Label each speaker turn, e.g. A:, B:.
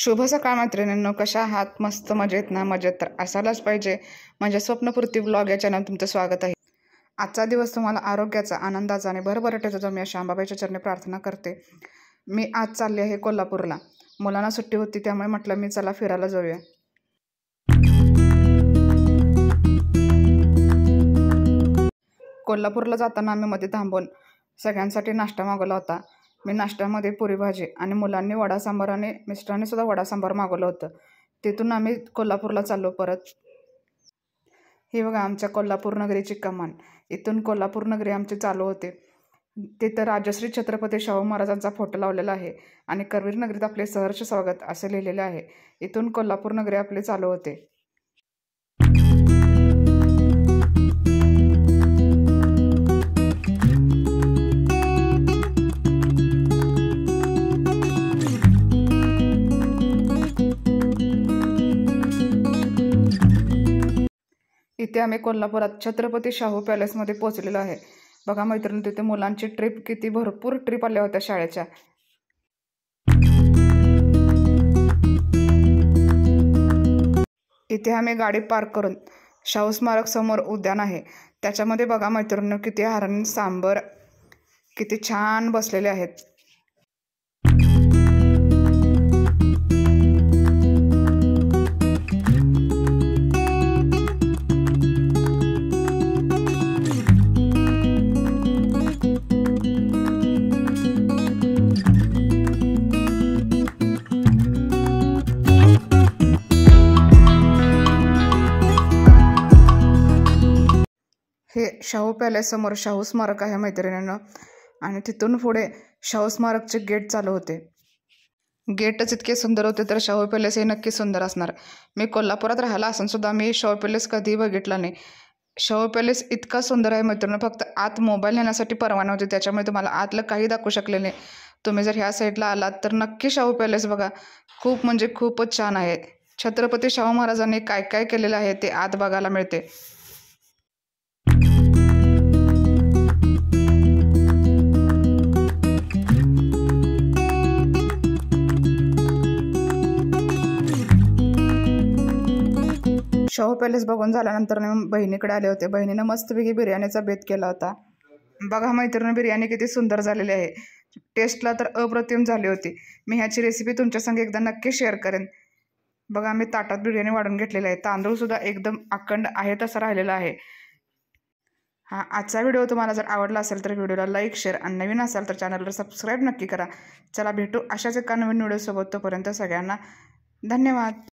A: शुभ सकाळ मैत्रिणींनो, कशा आहात? मस्त मजेत ना? मजेत तर असायलाच पाहिजे. म्हणजे स्वप्नपूर्ती ब्लॉग या चॅनल तुमचं स्वागत आहे. आजचा दिवस तुम्हाला आरोग्याचा, आनंदाचा आणि भरभराटीचा जो मी शांबाबाईच्या चरणी प्रार्थना करते. मी आज चालले आहे कोल्हापूरला. मुलांना सुट्टी होती त्यामुळे म्हटलं मी चला फिरायला जाऊया. कोल्हापूरला जाताना आम्ही मध्ये थांबून सगळ्यांसाठी नाश्ता मागवला होता. मी नाश्त्यामध्ये पुरी भाजी आणि मुलांनी वडा सांबार आणि मिस्टरांनी सुद्धा वडा सांबार मागवलं होतं. तिथून आम्ही कोल्हापूरला चाललो परत. ही बघा आमच्या कोल्हापूर नगरीची कमान. इथून कोल्हापूर नगरी आमचे चालू होते. तिथं राजश्री छत्रपती शाहू महाराजांचा फोटो लावलेला आहे आणि करवीर नगरीत आपले सहर्ष स्वागत असे लिहिलेले आहे. इथून कोल्हापूर नगरी आपले चालू होते. इथे आम्ही कोल्हापुरात छत्रपती शाहू पॅलेसमध्ये पोहोचलेलो आहे. बघा मैत्रिणी, तिथे मुलांची ट्रिप किती भरपूर ट्रिप आल्या होत्या शाळेच्या. इथे आम्ही गाडी पार्क करून शाहू स्मारक समोर उद्यान आहे त्याच्यामध्ये बघा मैत्रिणी, किती हरण सांबर किती छान बसलेले आहेत. हे शाहू पॅलेस समोर शाहू स्मारक आहे मैत्रिणींनो. आणि तिथून पुढे शाहू स्मारकचे गेट चालू होते. गेटच इतके सुंदर होते तर शाहू पॅलेस हे नक्की सुंदर असणार. मी कोल्हापुरात राहायला असून सुद्धा मी शाहू पॅलेस कधीही बघितला नाही. शाहू पॅलेस इतका सुंदर आहे मैत्रिणींनो, फक्त आत मोबाईल नेण्यासाठी परवाना होते त्याच्यामुळे तुम्हाला आतलं काही दाखवू शकले नाही. तुम्ही जर ह्या साईडला आलात तर नक्की शाहू पॅलेस बघा. खूप म्हणजे खूपच छान आहे. छत्रपती शाहू महाराजांनी काय काय केलेलं आहे ते आत बघायला मिळते. शाहू पॅलेस बघून झाल्यानंतर मी बहिणीकडे आले होते. बहिणीनं मस्तपैकी बिर्याणीचा बेत केला होता. बघा मैत्रिणी, बिर्याणी किती सुंदर झालेली आहे. टेस्टला तर अप्रतिम झाली होती. मी ह्याची रेसिपी तुमच्या संग एकदा नक्की शेअर करेन. बघा मी ताटात बिर्याणी वाढून घेतलेली आहे. तांदूळसुद्धा एकदम अखंड आहे तसा राहिलेला आहे. आजचा व्हिडिओ तुम्हाला जर आवडला असेल तर व्हिडिओला लाईक, शेअर आणि नवीन असाल तर चॅनलला सबस्क्राईब नक्की करा. चला भेटू अशाच एका नवीन व्हिडिओसोबत. तोपर्यंत सगळ्यांना धन्यवाद.